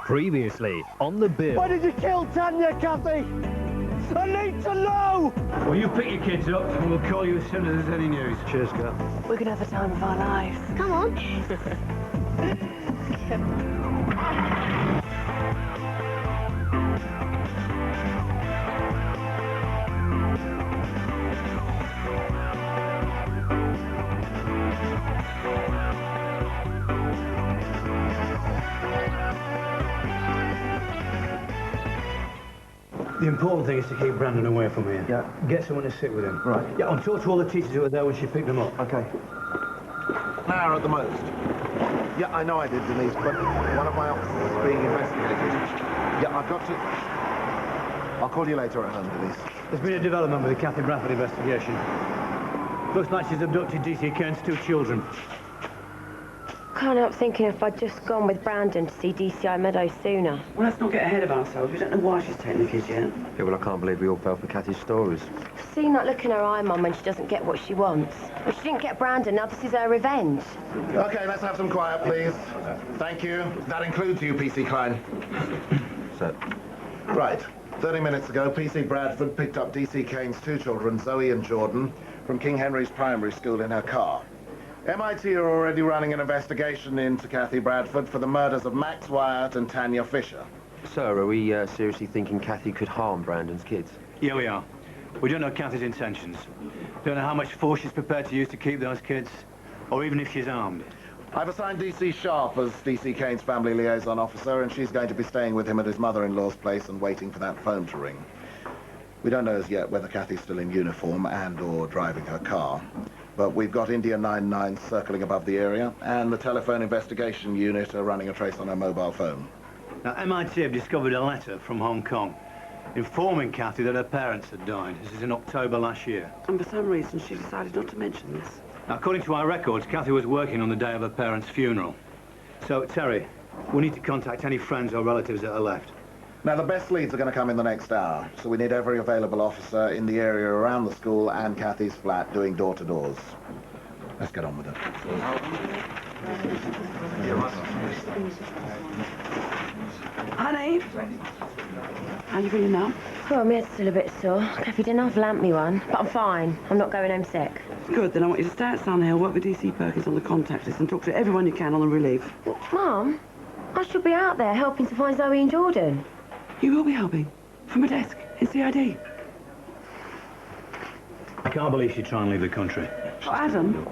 Previously on the bill. Why did you kill Tanya, Cathy? I need to know! Well, you pick your kids up and we'll call you as soon as there's any news. Cheers, girl. We're gonna have the time of our lives. Come on. The important thing is to keep Brandon away from here. Yeah. Get someone to sit with him. Right. Yeah, and talk to all the teachers who were there when she picked them up. Okay. An hour at the most. Yeah, I know I did, Denise, but one of my officers is being investigated. Yeah, I've got to... I'll call you later at home, Denise. There's been a development with the Cathy Bradford investigation. Looks like she's abducted DC Kent's 2 children. Can't help thinking if I'd just gone with Brandon to see DCI Meadows sooner. Well, let's not get ahead of ourselves. We don't know why she's taking the kids yet. Yeah, well, I can't believe we all fell for Cathy's stories. Seen that look in her eye, Mum, when she doesn't get what she wants. Well, she didn't get Brandon, now this is her revenge. Okay, let's have some quiet, please. Thank you. That includes you, PC Klein. So, Right. 30 minutes ago, PC Bradford picked up DC Kane's 2 children, Zoe and Jordan, from King Henry's Primary School in her car. MIT are already running an investigation into Cathy Bradford for the murders of Max Wyatt and Tanya Fisher. so are we seriously thinking Cathy could harm Brandon's kids? Yeah, we are. We don't know Cathy's intentions. Don't know how much force she's prepared to use to keep those kids, or even if she's armed. I've assigned DC Sharp as DC Kane's family liaison officer, and she's going to be staying with him at his mother-in-law's place and waiting for that phone to ring. We don't know as yet whether Cathy's still in uniform and/or driving her car. But we've got India 99 circling above the area, and the telephone investigation unit are running a trace on her mobile phone. Now, MIT have discovered a letter from Hong Kong informing Cathy that her parents had died. This is in October last year. And for some reason, she decided not to mention this. Now, according to our records, Cathy was working on the day of her parents' funeral. So, Terry, we need to contact any friends or relatives that are left. Now, the best leads are going to come in the next hour, so we need every available officer in the area around the school and Cathy's flat doing door-to-doors. Let's get on with it. Honey! How you feeling now? Oh, my head's still a bit sore. Cathy didn't half lamp me one, but I'm fine. I'm not going home sick. Good, then I want you to stay at Sunhill, work with DC Perkins on the contact list and talk to everyone you can on the relief. Mum, I should be out there helping to find Zoe and Jordan. You will be helping. From a desk in CID. I can't believe she'd try and leave the country. Oh, Adam,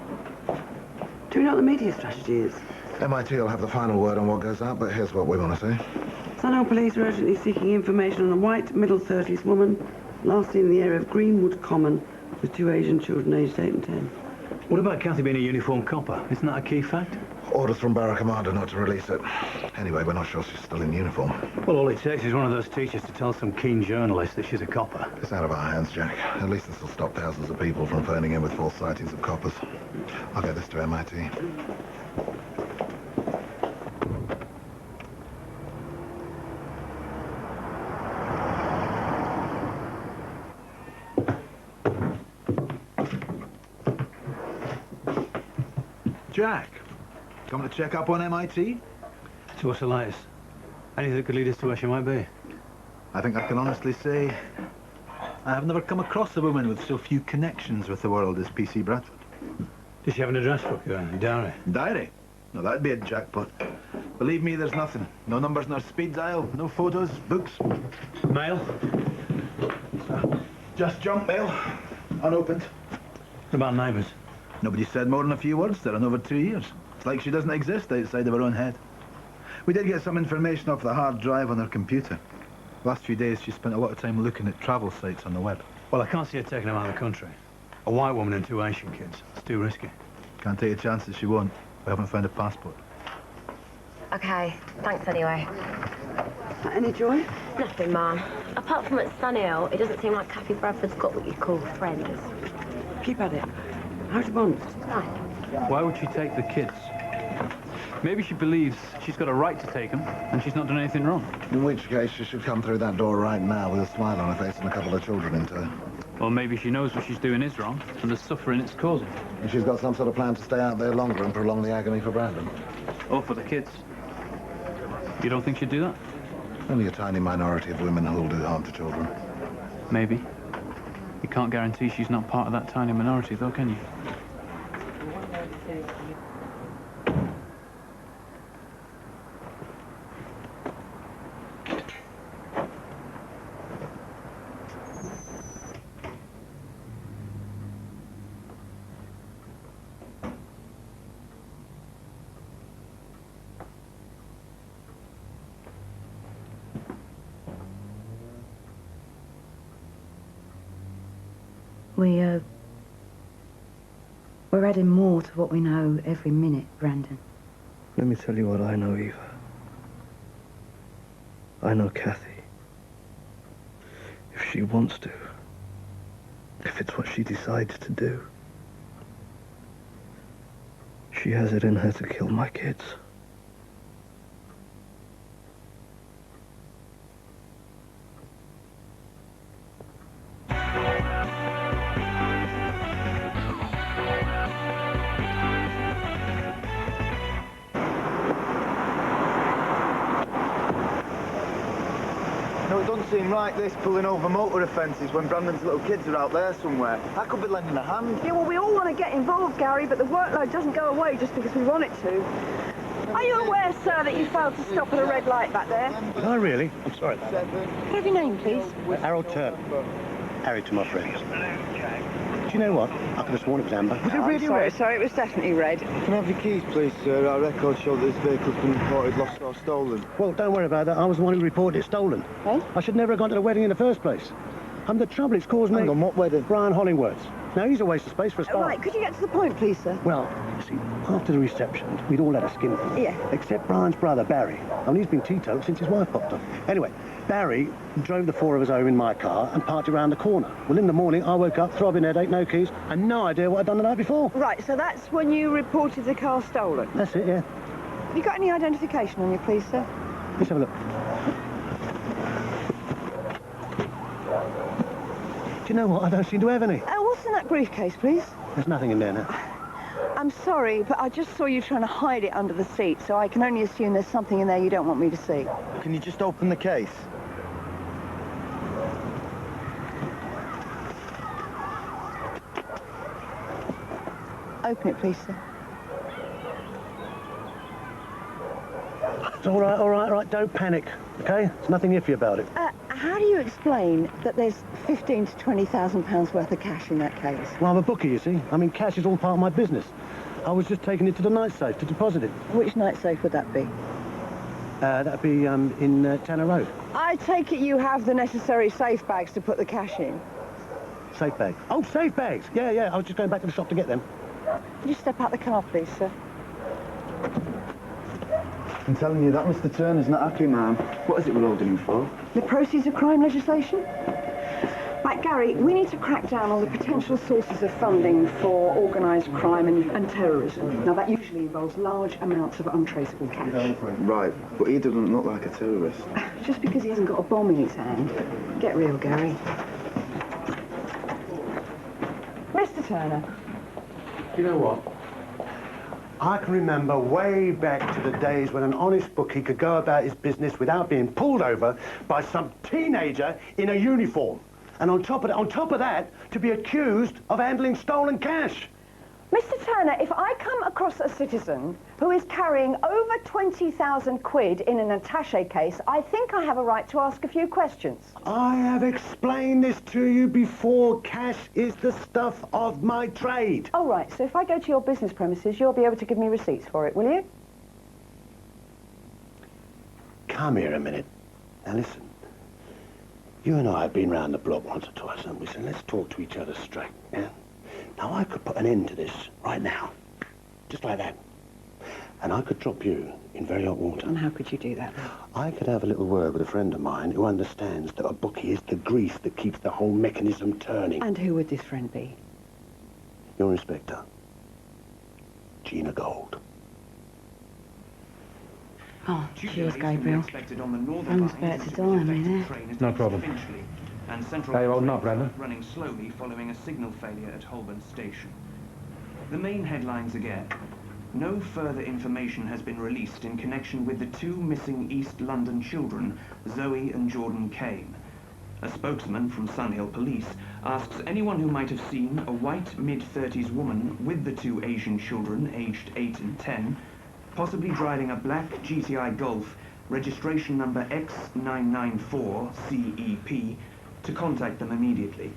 do you know what the media strategy is? MIT will have the final word on what goes out, but here's what we want to say. Sunhill police are urgently seeking information on a white, middle-30s woman last seen in the area of Greenwood Common with 2 Asian children aged 8 and 10. What about Cathy being a uniformed copper? Isn't that a key fact? Orders from Barra Commander not to release it. Anyway, we're not sure she's still in uniform. Well, all it takes is one of those teachers to tell some keen journalist that she's a copper. It's out of our hands, Jack. At least this will stop thousands of people from phoning in with false sightings of coppers. I'll get this to MIT. Jack, coming to check up on MIT? So what's the latest? Anything that could lead us to where she might be? I think I can honestly say I have never come across a woman with so few connections with the world as PC Bradford. Does she have an address book, your diary? Diary? No, that'd be a jackpot. Believe me, there's nothing. No numbers in her speed dial, no photos, books. Mail? Just junk mail, unopened. What about neighbours? Nobody said more than a few words there in over 2 years. It's like she doesn't exist outside of her own head. We did get some information off the hard drive on her computer. Last few days, she spent a lot of time looking at travel sites on the web. Well, I can't see her taking them out of the country. A white woman and 2 Asian kids. It's too risky. Can't take a chance that she won't. We haven't found a passport. Okay, thanks anyway. Any joy? Nothing, Mum. Apart from at Sunhill, it doesn't seem like Cathy Bradford's got what you'd call friends. Keep at it. How's your bond? Right. Why would she take the kids? Maybe she believes she's got a right to take them, and she's not done anything wrong. In which case, she should come through that door right now with a smile on her face and a couple of children in tow. Or maybe she knows what she's doing is wrong, and the suffering it's causing. And she's got some sort of plan to stay out there longer and prolong the agony for Brandon. Or for the kids. You don't think she'd do that? Only a tiny minority of women who will do harm to children. Maybe. You can't guarantee she's not part of that tiny minority, though, can you? We're adding more to what we know every minute, Brandon. Let me tell you what I know, Eva. I know Cathy. If she wants to, if it's what she decides to do, she has it in her to kill my kids. No, it doesn't seem right, this pulling over motor offences when Brandon's little kids are out there somewhere. I could be lending a hand. Yeah, well, we all want to get involved, Gary, but the workload doesn't go away just because we want it to. Are you aware, sir, that you failed to stop at a red light back there? No, really? I'm sorry about that. Can I have your name, please? Harold Turner. Harry to my friends. Do you know what? I could have sworn it was amber. Was it really red? Sorry, it was definitely red. Can I have your keys, please, sir? Our records show that this vehicle's been reported lost or stolen. Well, don't worry about that. I was the one who reported it stolen. Eh? I should never have gone to the wedding in the first place. The trouble it's caused me... Hang on, what wedding? Brian Hollingworth's. Now, he's a waste of space for a start. Right, could you get to the point, please, sir? Well, you see, after the reception, we'd all had a skinful. Yeah. Except Brian's brother, Barry. He's been teetotal since his wife popped up. Anyway, Barry drove the four of us home in my car and parked around the corner. Well, in the morning, I woke up, throbbing headache, no keys, and no idea what I'd done the night before. Right, so that's when you reported the car stolen? That's it, yeah. Have you got any identification on you, please, sir? Let's have a look. Do you know what? I don't seem to have any. What's in that briefcase, please? There's nothing in there now. I'm sorry, but I just saw you trying to hide it under the seat, so I can only assume there's something in there you don't want me to see. Can you just open the case? Open it, please, sir. It's all right, don't panic, okay? There's nothing iffy about it. How do you explain that there's £15,000 to £20,000 worth of cash in that case? Well, I'm a bookie, you see. Cash is all part of my business. I was just taking it to the night safe to deposit it. Which night safe would that be? That'd be in Tanner Road. I take it you have the necessary safe bags to put the cash in? Safe bag? Oh, safe bags! Yeah, I was just going back to the shop to get them. Could you step out the car, please, sir? I'm telling you, that Mr. Turner's not happy, ma'am. What is it we're holding him for? The proceeds of crime legislation? Right, Gary, we need to crack down on the potential sources of funding for organised crime and terrorism. Now, that usually involves large amounts of untraceable cash. Right, but he doesn't look like a terrorist. Just because he hasn't got a bomb in his hand. Get real, Gary. Mr. Turner. You know what? I can remember way back to the days when an honest bookie could go about his business without being pulled over by some teenager in a uniform. And on top of that, to be accused of handling stolen cash. Mr. Turner, if I come across a citizen who is carrying over 20,000 quid in an attaché case, I think I have a right to ask a few questions. I have explained this to you before. Cash is the stuff of my trade. Oh, right. So if I go to your business premises, you'll be able to give me receipts for it, will you? Come here a minute. Now, listen. You and I have been round the block once or twice, haven't we? So let's talk to each other straight, yeah? Now, I could put an end to this right now. Just like that. And I could drop you in very hot water. And how could you do that? I could have a little word with a friend of mine who understands that a bookie is the grease that keeps the whole mechanism turning. And who would this friend be? Your inspector, Gina Gold. Oh, cheers, Gabriel. I'm about to die, I mean, No problem. And Central Very well not, Brandon. Running slowly following a signal failure at Holborn Station. The main headlines again. no further information has been released in connection with the two missing East London children, Zoe and Jordan Kane. A spokesman from Sunhill Police asks anyone who might have seen a white mid-30s woman with the two Asian children aged 8 and 10, possibly driving a black GTI Golf, registration number X994CEP, to contact them immediately.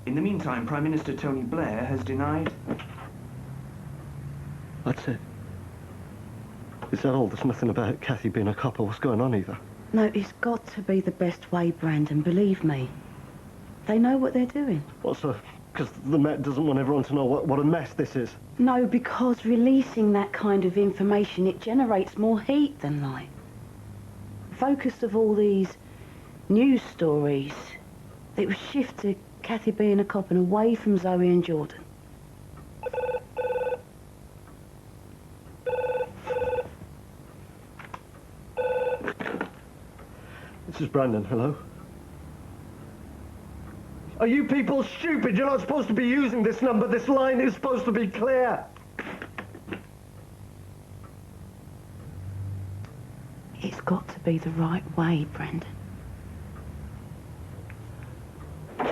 In the meantime, Prime Minister Tony Blair has denied... That's it. Is that all? There's nothing about Cathy being a cop or what's going on either? No, it's got to be the best way, Brandon, believe me. They know what they're doing. What, so? Because the Met doesn't want everyone to know what a mess this is? No, because releasing that kind of information, it generates more heat than light. The focus of all these news stories, it was shift to Cathy being a cop and away from Zoe and Jordan. This is Brandon, hello? Are you people stupid? You're not supposed to be using this number. This line is supposed to be clear. It's got to be the right way, Brandon. I'm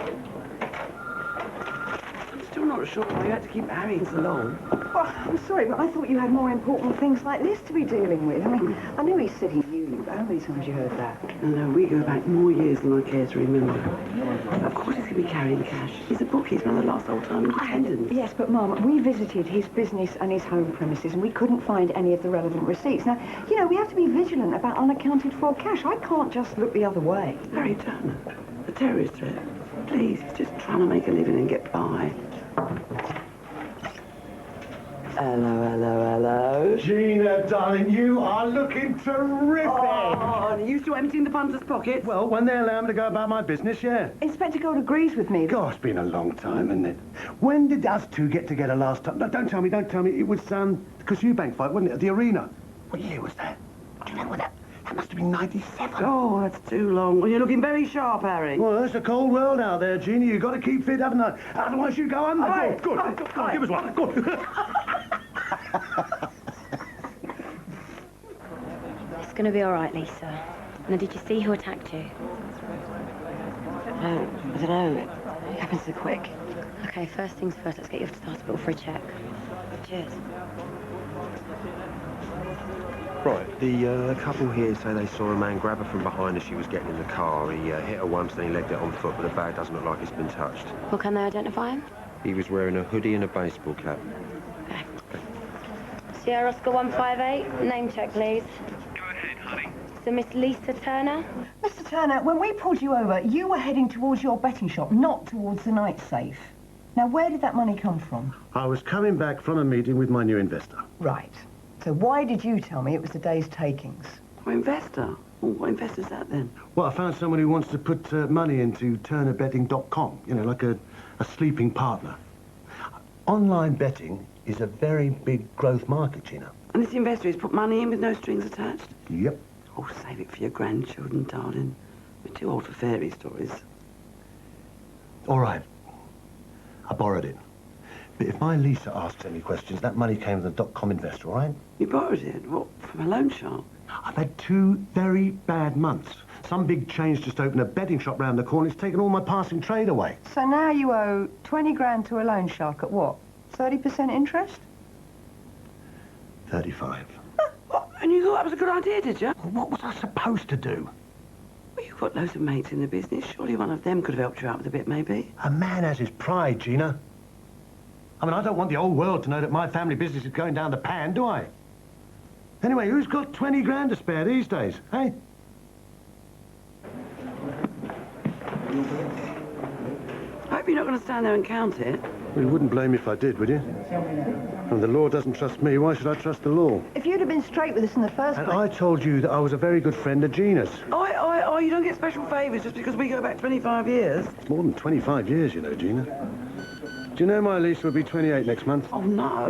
still not sure why you had to keep hurrying so long. Well, I'm sorry, but I thought you had more important things like this to be dealing with. I mean, I knew he's sitting you, but how many times you heard that? No, we go back more years than I care to remember. Of course he's going to be carrying cash. He's a bookie. He's one of the last old-time independents. Yes, but, Mum, we visited his business and his home premises, and we couldn't find any of the relevant receipts. Now, you know, we have to be vigilant about unaccounted-for cash. I can't just look the other way. Harry Turner, a terrorist threat. Please, he's just trying to make a living and get by. Hello, hello, hello. Gina, darling, you are looking terrific. Oh, are you still emptying the punters' pockets? Well, when they allow me to go about my business, yeah. Inspector Gold agrees with me. God, it's been a long time, hasn't it? When did us two get together last time? No, don't tell me. It was, the Cashew Bank fight, wasn't it, at the arena? What year was that? Do you know when that must have been 97. Oh, that's too long. Well, you're looking very sharp, Harry. Well, it's a cold world out there, Gina. You've got to keep fit, haven't you? Otherwise you go under. Aye. Go on, give us one. Go on. It's going to be all right, Lisa. Now, did you see who attacked you? No, I don't know. It happened so quick. Okay, first things first, let's get you off to the hospital for a check. Cheers. Right, the couple here say they saw a man grab her from behind as she was getting in the car. He hit her once, then he legged it on foot, but the bag doesn't look like it's been touched. Well, can they identify him? He was wearing a hoodie and a baseball cap. Okay. Sierra Oscar 158, name check, please. Go ahead, honey. So, Miss Lisa Turner? Mr. Turner, when we pulled you over, you were heading towards your betting shop, not towards the night safe. Now, where did that money come from? I was coming back from a meeting with my new investor. Right. So why did you tell me it was the day's takings? Oh, investor? Oh, what investor's that, then? Well, I found someone who wants to put money into turnerbetting.com, you know, like a sleeping partner. Online betting is a very big growth market, Gina. And this investor has put money in with no strings attached? Yep. Oh, save it for your grandchildren, darling. We're too old for fairy stories. All right. I borrowed it. But if my Lisa asks any questions, that money came from the .com investor, all right? You borrowed it? What, from a loan shark? I've had 2 very bad months. Some big chain's just opened a betting shop round the corner. It's taken all my passing trade away. So now you owe 20 grand to a loan shark at what? 30% interest? 35. What? And you thought that was a good idea, did you? Well, what was I supposed to do? Well, you've got loads of mates in the business. Surely one of them could have helped you out with a bit, maybe. A man has his pride, Gina. I mean, I don't want the whole world to know that my family business is going down the pan, do I? Anyway, who's got 20 grand to spare these days, eh? I hope you're not going to stand there and count it. Well, you wouldn't blame me if I did, would you? And the law doesn't trust me. Why should I trust the law? If you'd have been straight with us in the first place... And I told you that I was a very good friend of Gina's. Oh, you don't get special favours just because we go back 25 years. It's more than 25 years, you know, Gina. Do you know my Lisa will be 28 next month? Oh, no.